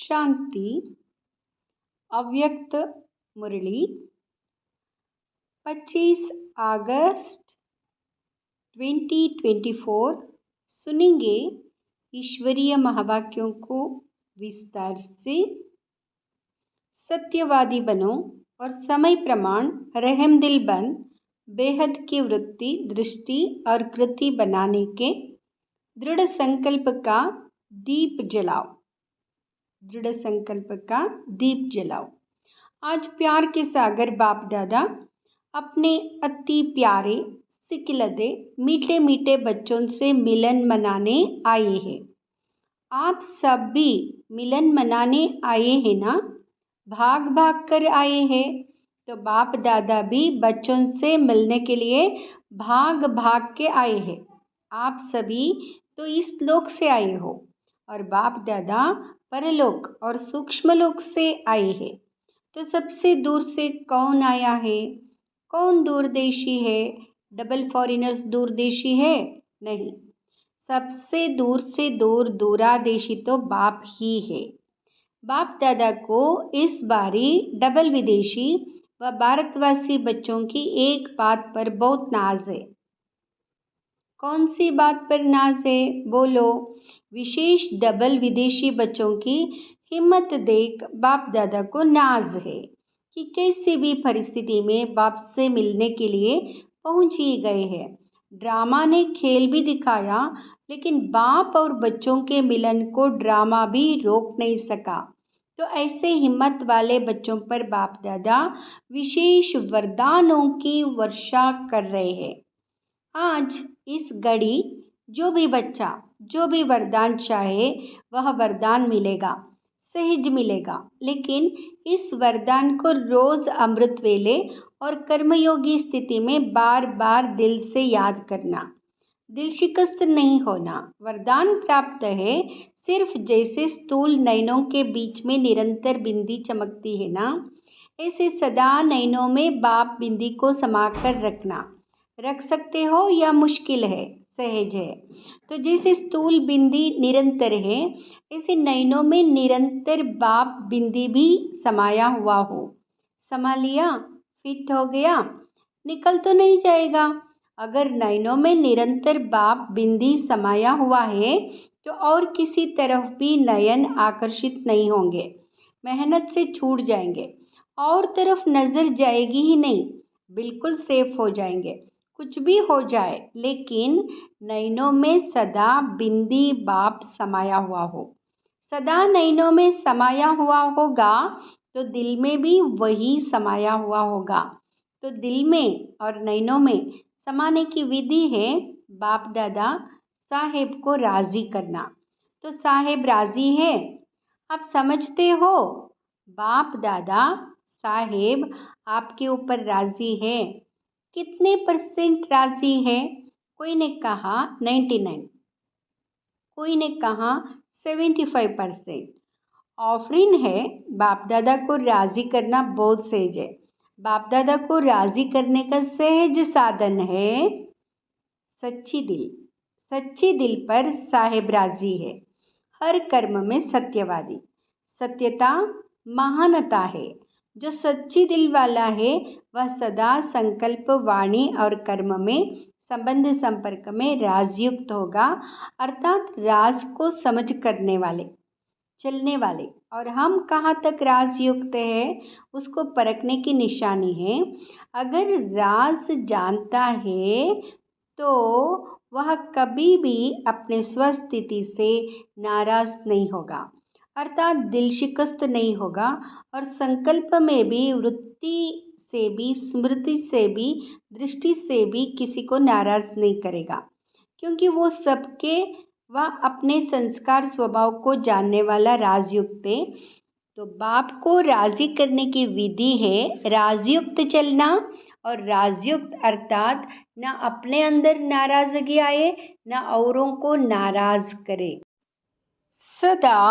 शांति अव्यक्त मुरली 25 अगस्त 2024 सुनेंगे ईश्वरीय महावाक्यों को विस्तार से। सत्यवादी बनो और समय प्रमाण रहमदिल बन बेहद की वृत्ति, दृष्टि और कृति बनाने के दृढ़ संकल्प का दीप जलाओ। दृढ़ संकल्प का दीप जलाओ। आज प्यार के सागर बाप दादा अपने अति प्यारे सिकिलदे मीठे मीठे बच्चों से मिलन मनाने आए हैं। आप सब भी मिलन मनाने आए हैं ना? भाग भाग कर आए हैं। तो बाप दादा भी बच्चों से मिलने के लिए भाग भाग के आए हैं। आप सभी तो इस लोक से आए हो और बाप दादा परलोक और सूक्ष्म लोक से आए हैं। तो सबसे दूर से कौन आया है? कौन दूरदेशी है? डबल फॉरेनर्स दूरदेशी है? नहीं, सबसे दूर से दूर दूरादेशी तो बाप ही है। बाप दादा को इस बारी डबल विदेशी व भारतवासी बच्चों की एक बात पर बहुत नाज है। कौन सी बात पर नाज है? बोलो। विशेष डबल विदेशी बच्चों की हिम्मत देख बाप दादा को नाज है कि कैसी भी परिस्थिति में बाप से मिलने के लिए पहुंच ही गए हैं। ड्रामा ने खेल भी दिखाया, लेकिन बाप और बच्चों के मिलन को ड्रामा भी रोक नहीं सका। तो ऐसे हिम्मत वाले बच्चों पर बाप दादा विशेष वरदानों की वर्षा कर रहे हैं। आज इस घड़ी जो भी बच्चा जो भी वरदान चाहे वह वरदान मिलेगा, सहज मिलेगा। लेकिन इस वरदान को रोज अमृत वेले और कर्मयोगी स्थिति में बार बार दिल से याद करना, दिल शिकस्त नहीं होना। वरदान प्राप्त है सिर्फ जैसे स्थूल नयनों के बीच में निरंतर बिंदी चमकती है ना, ऐसे सदा नयनों में बाप बिंदी को समाकर रखना। रख सकते हो या मुश्किल है? सहज है। तो जैसे स्थूल बिंदी निरंतर है, ऐसे नयनों में निरंतर बाप बिंदी भी समाया हुआ हो। समा लिया, फिट हो गया, निकल तो नहीं जाएगा। अगर नयनों में निरंतर बाप बिंदी समाया हुआ है तो और किसी तरफ भी नयन आकर्षित नहीं होंगे, मेहनत से छूट जाएंगे, और तरफ नजर जाएगी ही नहीं, बिल्कुल सेफ हो जाएंगे। कुछ भी हो जाए, लेकिन नयनों में सदा बिंदी बाप समाया हुआ हो। सदा नयनों में समाया हुआ होगा तो दिल में भी वही समाया हुआ होगा। तो दिल में और नयनों में समाने की विधि है बाप दादा साहेब को राजी करना। तो साहेब राजी है, आप समझते हो? बाप दादा साहेब आपके ऊपर राजी है। कितने परसेंट राजी है? कोई ने कहा 99, कोई ने कहा 75%। ऑफरीन है बाप दादा को राजी करना बहुत सहज है। बाप दादा को राजी करने का सहज साधन है सच्ची दिल। सच्ची दिल पर साहेब राजी है। हर कर्म में सत्यवादी, सत्यता महानता है। जो सच्ची दिल वाला है वह सदा संकल्प, वाणी और कर्म में संबंध संपर्क में राजयुक्त होगा, अर्थात राज को समझ करने वाले, चलने वाले। और हम कहाँ तक राजयुक्त है उसको परखने की निशानी है। अगर राज जानता है तो वह कभी भी अपने स्वस्थिति से नाराज नहीं होगा, अर्थात दिल शिकस्त नहीं होगा, और संकल्प में भी, वृत्ति से भी, स्मृति से भी, दृष्टि से भी किसी को नाराज नहीं करेगा, क्योंकि वो सबके वह अपने संस्कार स्वभाव को जानने वाला राजयुक्त है। तो बाप को राजी करने की विधि है राजयुक्त चलना, और राजयुक्त अर्थात न अपने अंदर नाराजगी आए न औरों को नाराज करे। सदा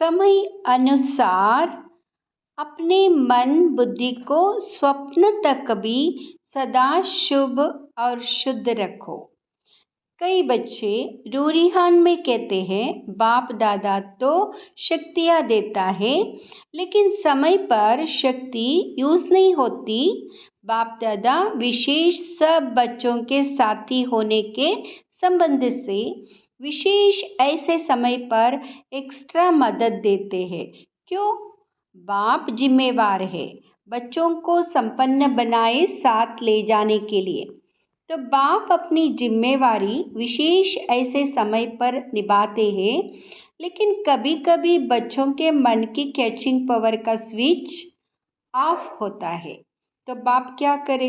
समय अनुसार अपने मन बुद्धि को स्वप्न तक भी सदा शुभ और शुद्ध रखो। कई बच्चे रूरिहान में कहते हैं बाप दादा तो शक्तियाँ देता है, लेकिन समय पर शक्ति यूज़ नहीं होती। बाप दादा विशेष सब बच्चों के साथी होने के संबंध से विशेष ऐसे समय पर एक्स्ट्रा मदद देते हैं। क्यों? बाप जिम्मेवार है बच्चों को संपन्न बनाए साथ ले जाने के लिए। तो बाप अपनी जिम्मेवारी विशेष ऐसे समय पर निभाते हैं, लेकिन कभी कभी बच्चों के मन की कैचिंग पावर का स्विच ऑफ होता है। तो बाप क्या करे?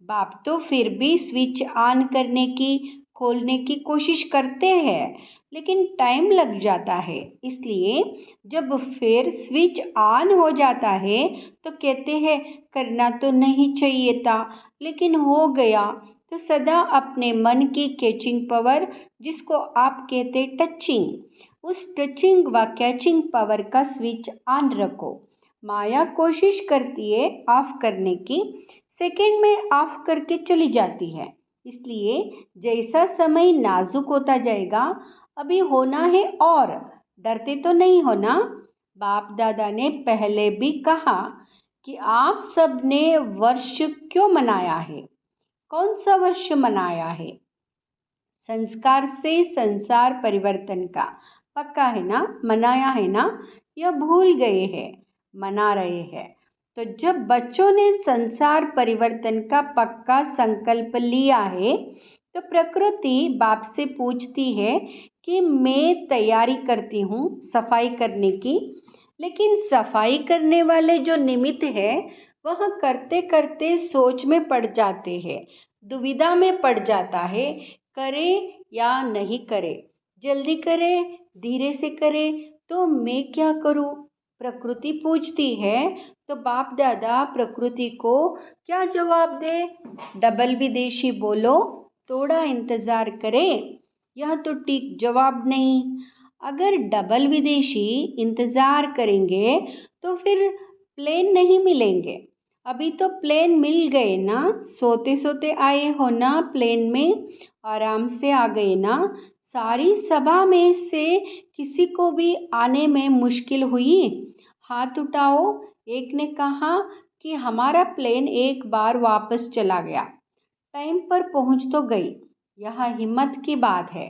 बाप तो फिर भी स्विच ऑन करने की, खोलने की कोशिश करते हैं, लेकिन टाइम लग जाता है। इसलिए जब फिर स्विच ऑन हो जाता है तो कहते हैं करना तो नहीं चाहिए था, लेकिन हो गया। तो सदा अपने मन की कैचिंग पावर, जिसको आप कहते टचिंग, उस टचिंग व कैचिंग पावर का स्विच ऑन रखो। माया कोशिश करती है ऑफ करने की, सेकंड में ऑफ करके चली जाती है। इसलिए जैसा समय नाजुक होता जाएगा, अभी होना है और डरते तो नहीं हो ना। बाप दादा ने पहले भी कहा कि आप सब ने वर्ष क्यों मनाया है, कौन सा वर्ष मनाया है? संस्कार से संसार परिवर्तन का। पक्का है ना? मनाया है ना? यह भूल गए हैं, मना रहे हैं। तो जब बच्चों ने संसार परिवर्तन का पक्का संकल्प लिया है, तो प्रकृति बाप से पूछती है कि मैं तैयारी करती हूँ सफाई करने की, लेकिन सफाई करने वाले जो निमित्त है वह करते करते सोच में पड़ जाते हैं, दुविधा में पड़ जाता है, करे या नहीं करे, जल्दी करे धीरे से करे, तो मैं क्या करूं? प्रकृति पूछती है। तो बाप दादा प्रकृति को क्या जवाब दे? डबल विदेशी बोलो, थोड़ा इंतज़ार करे। यह तो ठीक जवाब नहीं। अगर डबल विदेशी इंतज़ार करेंगे तो फिर प्लेन नहीं मिलेंगे। अभी तो प्लेन मिल गए ना, सोते सोते आए हो ना, प्लेन में आराम से आ गए ना। सारी सभा में से किसी को भी आने में मुश्किल हुई? हाथ उठाओ। एक ने कहा कि हमारा प्लेन एक बार वापस चला गया, टाइम पर पहुंच तो गई। यह हिम्मत की बात है।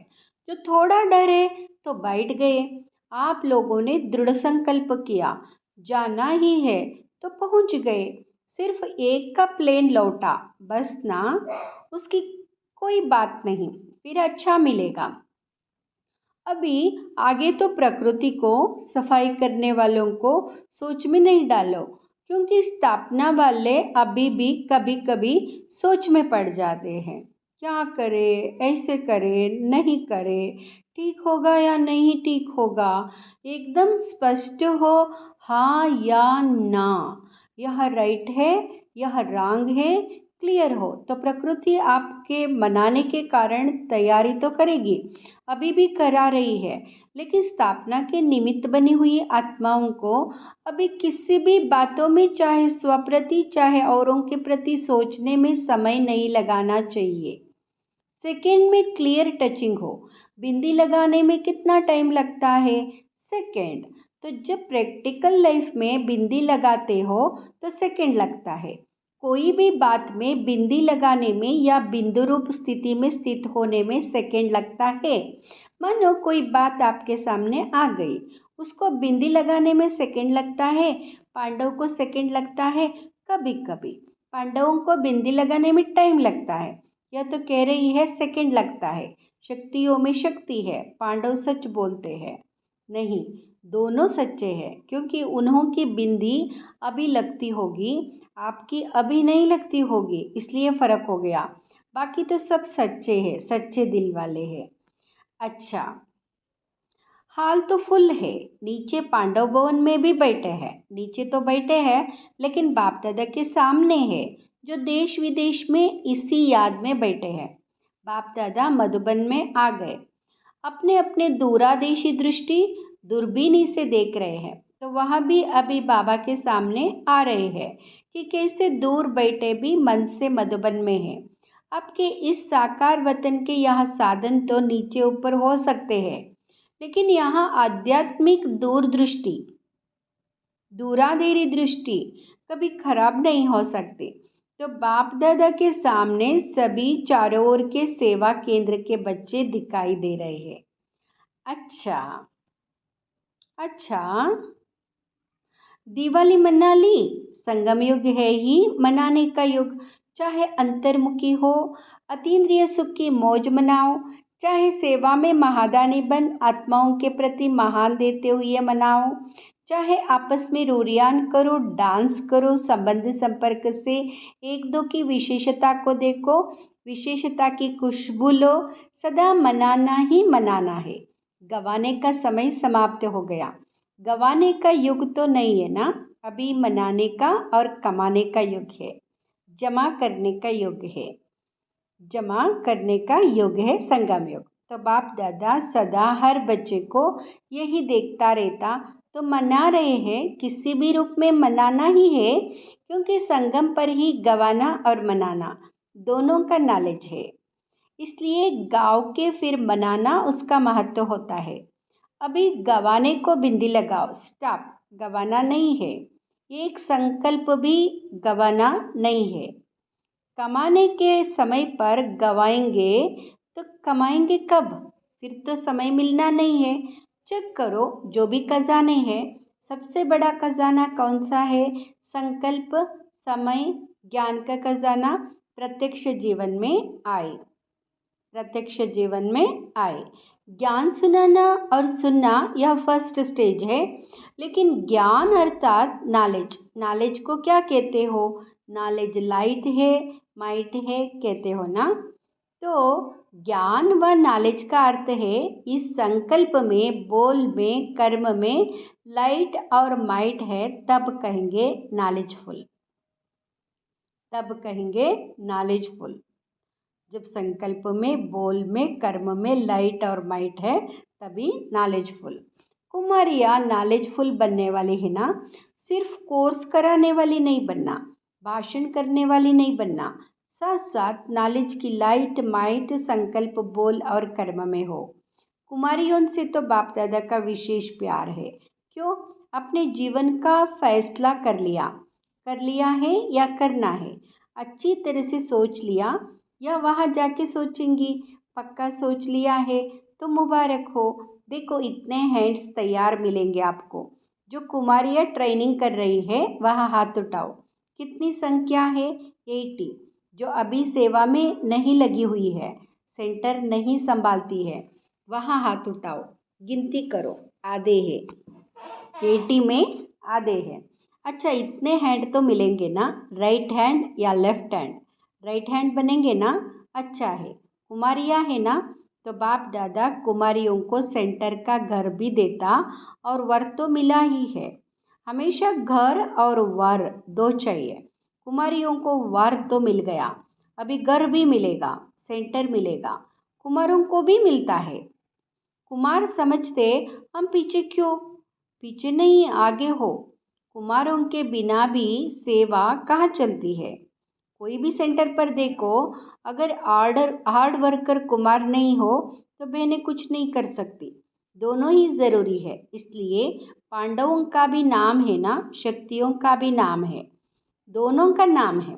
जो थोड़ा डरे तो बैठ गए। आप लोगों ने दृढ़ संकल्प किया, जाना ही है तो पहुंच गए। सिर्फ एक का प्लेन लौटा, बस ना, उसकी कोई बात नहीं, फिर अच्छा मिलेगा। अभी आगे तो प्रकृति को, सफाई करने वालों को सोच में नहीं डालो, क्योंकि स्थापना वाले अभी भी कभी कभी सोच में पड़ जाते हैं। क्या करे, ऐसे करे, नहीं करे, ठीक होगा या नहीं ठीक होगा, एकदम स्पष्ट हो हाँ या ना, यह राइट है, यह रॉन्ग है, क्लियर हो। तो प्रकृति आपके मनाने के कारण तैयारी तो करेगी, अभी भी करा रही है, लेकिन स्थापना के निमित्त बनी हुई आत्माओं को अभी किसी भी बातों में, चाहे स्वप्रति चाहे औरों के प्रति सोचने में समय नहीं लगाना चाहिए। सेकेंड में क्लियर टचिंग हो। बिंदी लगाने में कितना टाइम लगता है? सेकेंड। तो जब प्रैक्टिकल लाइफ में बिंदी लगाते हो तो सेकेंड लगता है। कोई भी बात में बिंदी लगाने में या बिंदु रूप स्थिति में स्थित होने में सेकेंड लगता है। मानो कोई बात आपके सामने आ गई, उसको बिंदी लगाने में सेकेंड लगता है, पांडव को सेकेंड लगता है। कभी कभी पांडवों को बिंदी लगाने में टाइम लगता है। यह तो कह रही है सेकेंड लगता है। शक्तियों में शक्ति है, पांडव सच बोलते हैं। नहीं, दोनों सच्चे हैं, क्योंकि उन्हों की बिंदी अभी लगती होगी, आपकी अभी नहीं लगती होगी, इसलिए फ़र्क हो गया। बाकी तो सब सच्चे हैं, सच्चे दिल वाले हैं। अच्छा, हाल तो फुल है। नीचे पांडव भवन में भी बैठे हैं, नीचे तो बैठे हैं, लेकिन बाप दादा के सामने है, जो देश विदेश में इसी याद में बैठे हैं। बाप दादा मधुबन में आ गए, अपने अपने दूरादेशी दृष्टि दूरबीनी से देख रहे हैं। तो वह भी अभी बाबा के सामने आ रहे हैं कि कैसे दूर बैठे भी मन से मधुबन में है। आपके इस साकार वतन के यहाँ साधन तो नीचे ऊपर हो सकते हैं, लेकिन यहाँ आध्यात्मिक दूरदृष्टि, दूरादेरी दृष्टि कभी खराब नहीं हो सकती। तो बाप दादा के सामने सभी चारों ओर के सेवा केंद्र के बच्चे दिखाई दे रहे हैं। अच्छा अच्छा, दिवाली मना ली, संगम युग है ही मनाने का युग। चाहे अंतर्मुखी हो, अतीन्द्रिय सुख की मौज मनाओ, चाहे सेवा में महादानी बन आत्माओं के प्रति महान देते हुए मनाओ, चाहे आपस में रोरियान करो, डांस करो, संबंध संपर्क से एक दो की विशेषता को देखो, विशेषता की खुशबू लो। सदा मनाना ही मनाना है। गवाने का समय समाप्त हो गया। गवाने का युग तो नहीं है ना, अभी मनाने का और कमाने का युग है, जमा करने का युग है, जमा करने का युग है संगम युग। तो बाप दादा सदा हर बच्चे को यही देखता रहता, तो मना रहे हैं, किसी भी रूप में मनाना ही है, क्योंकि संगम पर ही गवाना और मनाना दोनों का नॉलेज है। इसलिए गाँव के फिर मनाना उसका महत्व होता है। अभी गवाने को बिंदी लगाओ, स्टॉप, गवाना नहीं है। एक संकल्प भी गवाना नहीं है। कमाने के समय पर गवाएंगे तो कमाएंगे कब? फिर तो समय मिलना नहीं है। चेक करो, जो भी खजाने हैं, सबसे बड़ा खजाना कौन सा है? संकल्प, समय, ज्ञान का खजाना प्रत्यक्ष जीवन में आए, प्रत्यक्ष जीवन में आए। ज्ञान सुनाना और सुनना यह फर्स्ट स्टेज है, लेकिन ज्ञान अर्थात नॉलेज, नॉलेज को क्या कहते हो? नॉलेज लाइट है, माइट है कहते हो ना। तो ज्ञान व नॉलेज का अर्थ है इस संकल्प में, बोल में, कर्म में लाइट और माइट है, तब कहेंगे नॉलेजफुल, तब कहेंगे नॉलेजफुल। जब संकल्प में, बोल में, कर्म में लाइट और माइट है, तभी नॉलेजफुल। कुमारियाँ नॉलेजफुल बनने वाली है ना, सिर्फ कोर्स कराने वाली नहीं बनना, भाषण करने वाली नहीं बनना, साथ साथ नॉलेज की लाइट माइट संकल्प, बोल और कर्म में हो। कुमारियों से तो बाप दादा का विशेष प्यार है। क्यों? अपने जीवन का फैसला कर लिया है या करना है, अच्छी तरह से सोच लिया या वहाँ जाके सोचेंगी? पक्का सोच लिया है तो मुबारक हो। देखो इतने हैंड्स तैयार मिलेंगे आपको। जो कुमारियाँ ट्रेनिंग कर रही है वहाँ हाथ उठाओ। कितनी संख्या है? 80। जो अभी सेवा में नहीं लगी हुई है, सेंटर नहीं संभालती है, वहाँ हाथ उठाओ, गिनती करो, आधे है, 80 में आधे हैं। अच्छा, इतने हैंड तो मिलेंगे ना, राइट हैंड या लेफ्ट हैंड? राइट हैंड बनेंगे ना? अच्छा है, कुमारियाँ है ना, तो बाप दादा कुमारियों को सेंटर का घर भी देता और वर तो मिला ही है। हमेशा घर और वर दो चाहिए। कुमारियों को वर तो मिल गया, अभी घर भी मिलेगा, सेंटर मिलेगा, कुमारों को भी मिलता है। कुमार समझते हम पीछे क्यों? पीछे नहीं, आगे हो। कुमारों के बिना भी सेवा कहाँ चलती है? कोई भी सेंटर पर देखो, अगर हार्ड वर्कर कुमार नहीं हो तो बहनें कुछ नहीं कर सकती। दोनों ही ज़रूरी है। इसलिए पांडवों का भी नाम है ना, शक्तियों का भी नाम है, दोनों का नाम है।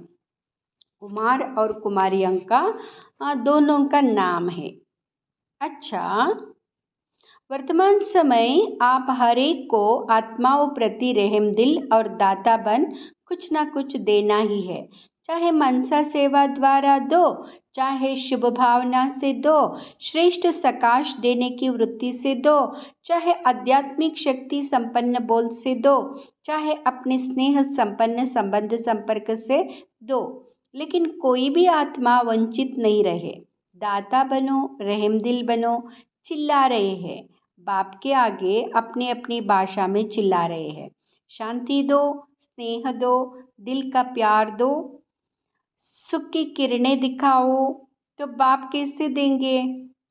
कुमार और कुमारियों का दोनों का नाम है। अच्छा, वर्तमान समय आप हर एक को आत्माओं प्रति रहम दिल और दाता बन कुछ ना कुछ देना ही है। चाहे मनसा सेवा द्वारा दो, चाहे शुभ भावना से दो, श्रेष्ठ सकाश देने की वृत्ति से दो, चाहे आध्यात्मिक शक्ति संपन्न बोल से दो, चाहे अपने स्नेह संपन्न संबंध संपर्क से दो, लेकिन कोई भी आत्मा वंचित नहीं रहे। दाता बनो, रहम दिल बनो। चिल्ला रहे हैं बाप के आगे, अपनी अपनी भाषा में चिल्ला रहे हैं। शांति दो, स्नेह दो, दिल का प्यार दो, सुख की किरणें दिखाओ। तो बाप कैसे देंगे?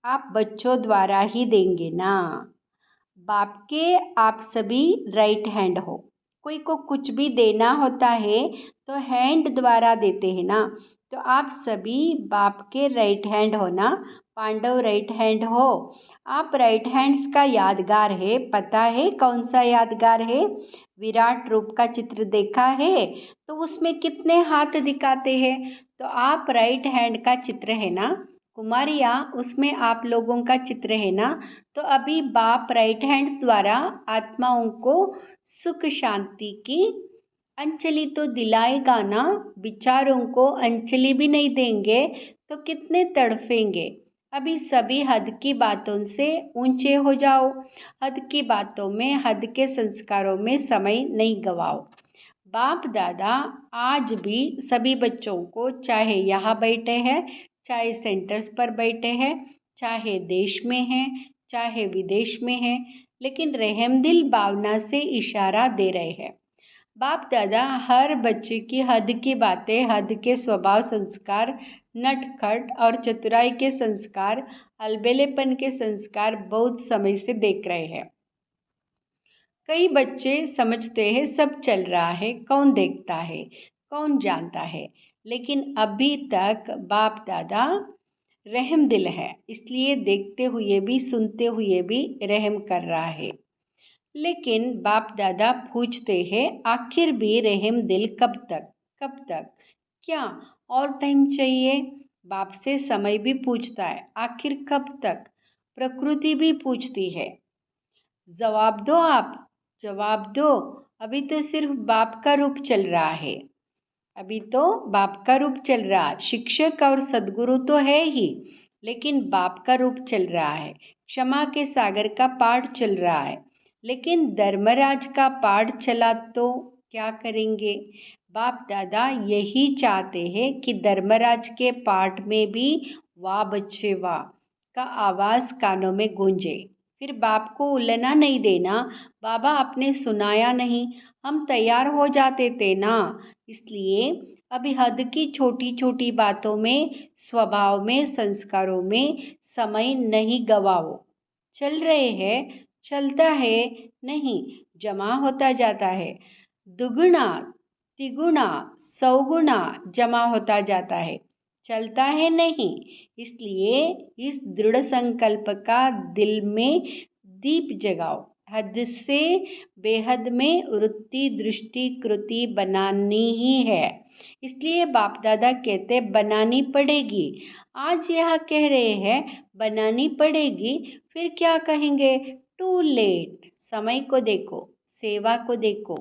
आप बच्चों द्वारा ही देंगे ना। बाप के आप सभी राइट हैंड हो। कोई को कुछ भी देना होता है तो हैंड द्वारा देते हैं ना। तो आप सभी बाप के राइट हैंड हो ना, पांडव राइट हैंड हो। आप राइट हैंड्स का यादगार है, पता है कौन सा यादगार है? विराट रूप का चित्र देखा है तो उसमें कितने हाथ दिखाते हैं? तो आप राइट हैंड का चित्र है ना कुमारिया, उसमें आप लोगों का चित्र है ना। तो अभी बाप राइट हैंड्स द्वारा आत्माओं को सुख शांति की अंजलि तो दिलाएगा ना। विचारों को अंजलि भी नहीं देंगे तो कितने तड़फेंगे। अभी सभी हद की बातों से ऊंचे हो जाओ। हद की बातों में, हद के संस्कारों में समय नहीं गवाओ। बाप दादा आज भी सभी बच्चों को, चाहे यहाँ बैठे हैं, चाहे सेंटर्स पर बैठे हैं, चाहे देश में हैं, चाहे विदेश में हैं, लेकिन रहमदिल भावना से इशारा दे रहे हैं। बाप दादा हर बच्चे की हद की बातें, हद के स्वभाव संस्कार, नटखट और चतुराई के संस्कार, अलबेलेपन के संस्कार बहुत समय से देख रहे हैं। कई बच्चे समझते हैं सब चल रहा है, कौन देखता है, कौन जानता है, लेकिन अभी तक बाप दादा रहम दिल है, इसलिए देखते हुए भी सुनते हुए भी रहम कर रहा है। लेकिन बाप दादा पूछते हैं आखिर भी रहम दिल कब तक, कब तक, क्या और टाइम चाहिए? बाप से समय भी पूछता है आखिर कब तक। प्रकृति भी पूछती है, जवाब दो आप, जवाब दो। अभी तो सिर्फ बाप का रूप चल रहा है, अभी तो बाप का रूप चल रहा है। शिक्षक और सदगुरु तो है ही, लेकिन बाप का रूप चल रहा है। क्षमा के सागर का पाठ चल रहा है, लेकिन धर्मराज का पाठ चला तो क्या करेंगे? बाप दादा यही चाहते हैं कि धर्मराज के पाठ में भी वाह बच्चे वाह का आवाज़ कानों में गूंजे। फिर बाप को उलना नहीं देना, बाबा आपने सुनाया नहीं, हम तैयार हो जाते थे ना। इसलिए अभी हद की छोटी छोटी बातों में, स्वभाव में, संस्कारों में समय नहीं गवाओ। चल रहे हैं, चलता है नहीं, जमा होता जाता है। दुगुना, तिगुना, सौगुना जमा होता जाता है, चलता है नहीं। इसलिए इस दृढ़ संकल्प का दिल में दीप जगाओ। हद से बेहद में वृत्ति दृष्टि कृति बनानी ही है। इसलिए बाप दादा कहते बनानी पड़ेगी। आज यह कह रहे हैं बनानी पड़ेगी, फिर क्या कहेंगे? Too late. समय को देखो, सेवा को देखो,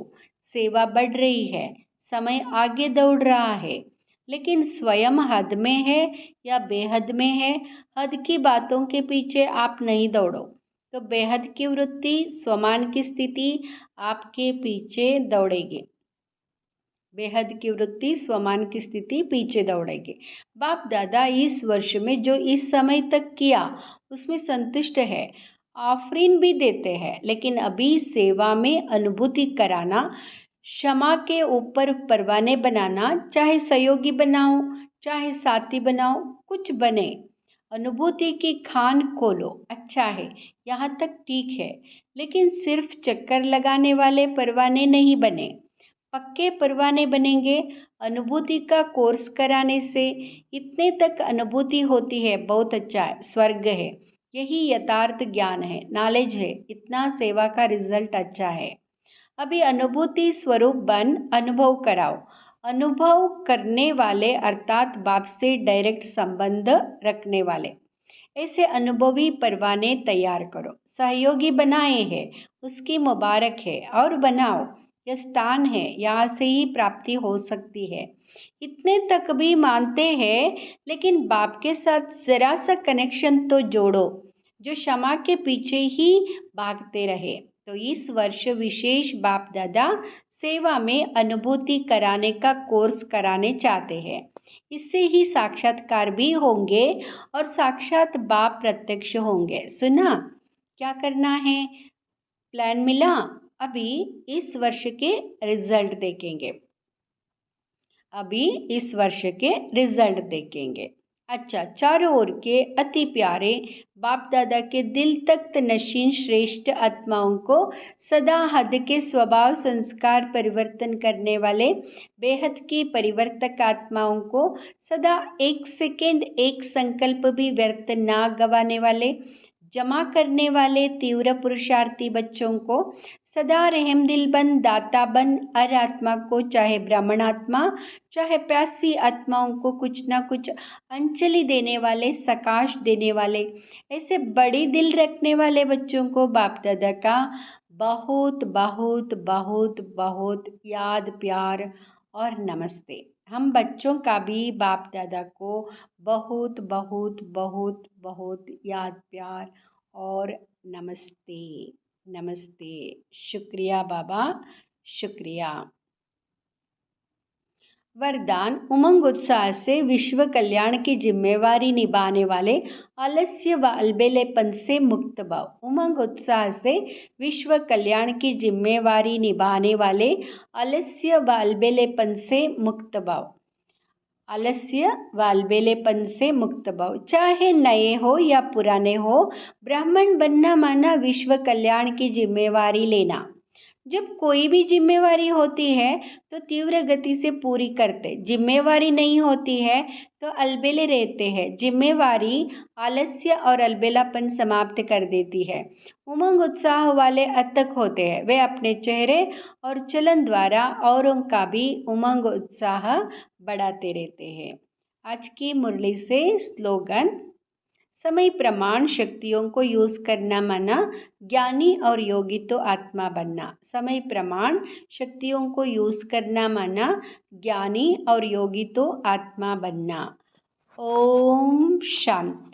सेवा बढ़ रही है, समय आगे दौड़ रहा है, लेकिन स्वयं हद में है या बेहद में है, हद की बातों के पीछे आप नहीं दौड़ो तो बेहद की वृत्ति, स्वमान की स्थिति आपके पीछे दौड़ेगी। बेहद की वृत्ति, स्वमान की स्थिति पीछे दौड़ेगी। बाप दादा इस वर्ष में जो इस समय तक किया उसमें संतुष्ट है, ऑफरिन भी देते हैं, लेकिन अभी सेवा में अनुभूति कराना, क्षमा के ऊपर परवाने बनाना, चाहे सहयोगी बनाओ, चाहे साथी बनाओ, कुछ बने, अनुभूति की खान खोलो। अच्छा है, यहाँ तक ठीक है, लेकिन सिर्फ चक्कर लगाने वाले परवाने नहीं बने, पक्के परवाने बनेंगे। अनुभूति का कोर्स कराने से इतने तक अनुभूति होती है, बहुत अच्छा है, स्वर्ग है, यही यथार्थ ज्ञान है, नॉलेज है, इतना सेवा का रिजल्ट अच्छा है। अभी अनुभूति स्वरूप बन अनुभव कराओ। अनुभव करने वाले अर्थात बाप से डायरेक्ट संबंध रखने वाले, ऐसे अनुभवी परवाने तैयार करो। सहयोगी बनाए हैं, उसकी मुबारक है, और बनाओ, यह स्थान है, यहाँ से ही प्राप्ति हो सकती है। इतने तक भी मानते हैं, लेकिन बाप के साथ जरा सा कनेक्शन तो जोड़ो, जो क्षमा के पीछे ही भागते रहे। तो इस वर्ष विशेष बाप दादा सेवा में अनुभूति कराने का कोर्स कराने चाहते हैं। इससे ही साक्षात्कार भी होंगे और साक्षात बाप प्रत्यक्ष होंगे। सुना क्या करना है? प्लान मिला? अभी इस वर्ष के रिजल्ट देखेंगे, अभी इस वर्ष के रिजल्ट देखेंगे। अच्छा, चारों ओर के अति प्यारे बाप दादा के दिल तख्त नशीन श्रेष्ठ आत्माओं को सदा हद के स्वभाव संस्कार परिवर्तन करने वाले बेहद की परिवर्तक आत्माओं को सदा एक सेकेंड एक संकल्प भी व्यर्थ ना गवाने वाले जमा करने वाले तीव्र पुरुषार्थी बच्चों को सदा रहम दिल बन दाता बन हर आत्मा को, चाहे ब्राह्मण आत्मा चाहे प्यासी आत्माओं को कुछ ना कुछ अंजलि देने वाले, सकाश देने वाले, ऐसे बड़ी दिल रखने वाले बच्चों को बाप दादा का बहुत बहुत बहुत बहुत याद प्यार और नमस्ते। हम बच्चों का भी बाप दादा को बहुत बहुत बहुत बहुत याद प्यार और नमस्ते नमस्ते। शुक्रिया बाबा, शुक्रिया। वरदान, उमंग उत्साह से विश्व कल्याण की जिम्मेवारी निभाने वाले आलस्य व अलबेलेपन से मुक्त भव। उमंग उत्साह से विश्व कल्याण की जिम्मेवारी निभाने वाले आलस्य व अलबेलेपन से मुक्त भव। आलस्य व अलबेलेपन से मुक्त भव। चाहे नए हो या पुराने हो, ब्राह्मण बनना माना विश्व कल्याण की जिम्मेवारी लेना। जब कोई भी जिम्मेवारी होती है तो तीव्र गति से पूरी करते, जिम्मेवारी नहीं होती है तो अलबेले रहते हैं। जिम्मेवारी आलस्य और अलबेलापन समाप्त कर देती है। उमंग उत्साह वाले अतक होते हैं, वे अपने चेहरे और चलन द्वारा औरों का भी उमंग उत्साह बढ़ाते रहते हैं। आज की मुरली से स्लोगन, समय प्रमाण शक्तियों को यूज करना माना ज्ञानी और योगी तो आत्मा बनना। समय प्रमाण शक्तियों को यूज करना माना ज्ञानी और योगी तो आत्मा बनना। ओम शांति।